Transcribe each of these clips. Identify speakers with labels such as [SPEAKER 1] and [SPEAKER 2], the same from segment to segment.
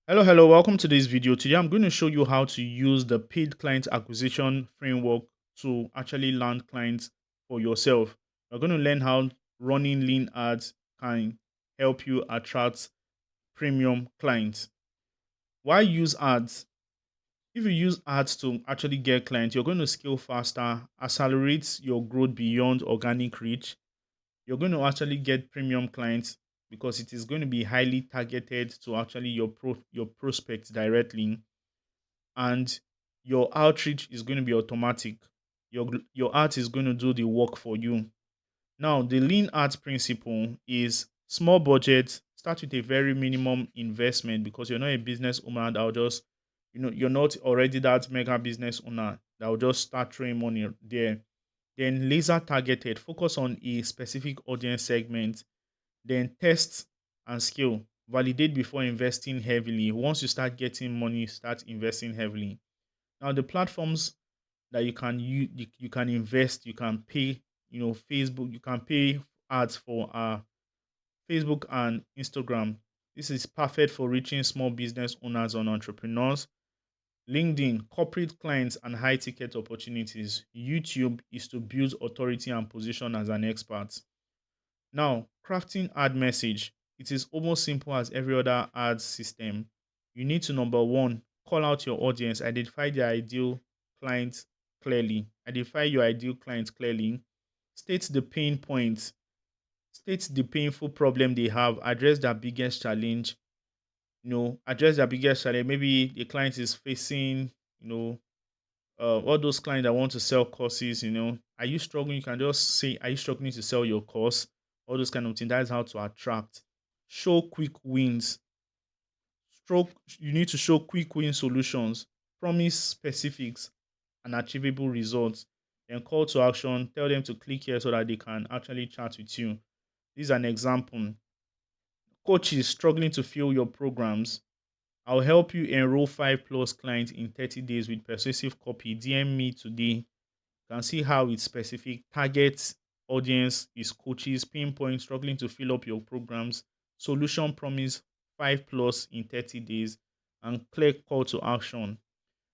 [SPEAKER 1] Hello, welcome to this video. Today I'm going to show you how to use the paid client acquisition framework to actually land clients for yourself. We're going to learn how running lean ads can help you attract premium clients. Why use ads? If you use ads to actually get clients, you're going to scale faster, accelerate your growth beyond organic reach. You're going to actually get premium clients because it is going to be highly targeted to actually your prospects directly, and your outreach is going to be automatic. Your art is going to do the work for you. Now, the lean art principle is small budget, start with a very minimum investment because you're not a business owner that will just, you're not already that mega business owner that will just start throwing money there. Then laser targeted, focus on a specific audience segment, then test and scale. Validate before investing heavily. Once you start getting money, start investing heavily. Now, the platforms that you can invest, you can pay, Facebook, you can pay ads for Facebook and Instagram. This is perfect for reaching small business owners and entrepreneurs. LinkedIn, corporate clients and high ticket opportunities. YouTube is to build authority and position as an expert. Now, crafting ad message. It is almost simple as every other ad system. You need to number one, call out your audience, identify the ideal client clearly. Identify your ideal client clearly. State the pain points. State the painful problem they have. Address their biggest challenge. Address their biggest challenge. Maybe the client is facing, all those clients that want to sell courses, are you struggling? You can just say, are you struggling to sell your course? All those kind of things. That is how to attract. Show quick wins. You need to show quick win solutions. Promise specifics and achievable results. Then call to action. Tell them to click here so that they can actually chat with you. This is an example. Coaches struggling to fill your programs. I'll help you enroll 5+ clients in 30 days with persuasive copy. DM me today. Can see how it's specific. Target audience is coaches, pinpoint struggling to fill up your programs, solution promise 5+ in 30 days, and clear call to action.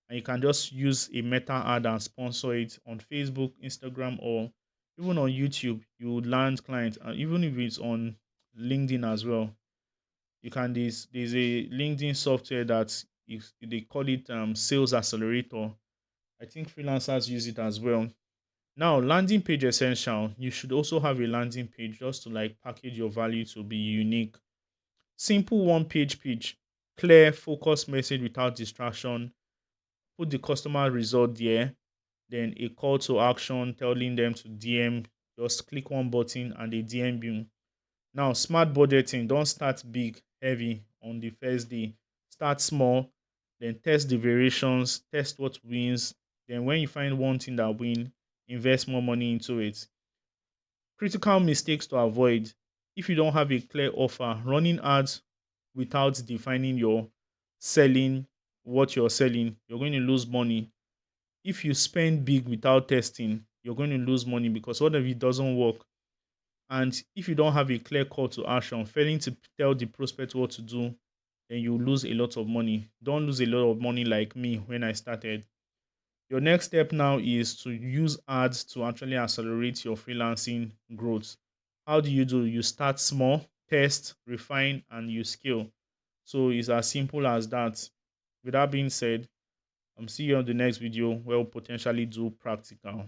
[SPEAKER 1] And you can just use a meta ad and sponsor it on Facebook, Instagram, or even on YouTube. You would land clients, and even if it's on LinkedIn as well. You can there's a LinkedIn software that is, they call it sales accelerator. I think freelancers use it as well. Now, landing page essential. You should also have a landing page just to like package your value to be unique. Simple one page pitch, clear, focused message without distraction. Put the customer result there, then a call to action telling them to DM. Just click one button and they DM you. Now, smart budgeting. Don't start big, heavy on the first day. Start small, then test the variations, test what wins. Then, when you find one thing that wins, invest more money into it. Critical mistakes to avoid. If you don't have a clear offer, running ads without defining your selling, what you're selling, you're going to lose money. If you spend big without testing, you're going to lose money because what if it doesn't work? And if you don't have a clear call to action, failing to tell the prospect what to do, then you lose a lot of money. Don't lose a lot of money like me when I started. Your next step now is to use ads to actually accelerate your freelancing growth. How do? You start small, test, refine, and you scale. So it's as simple as that. With that being said, I'm see you on the next video where we'll potentially do practical.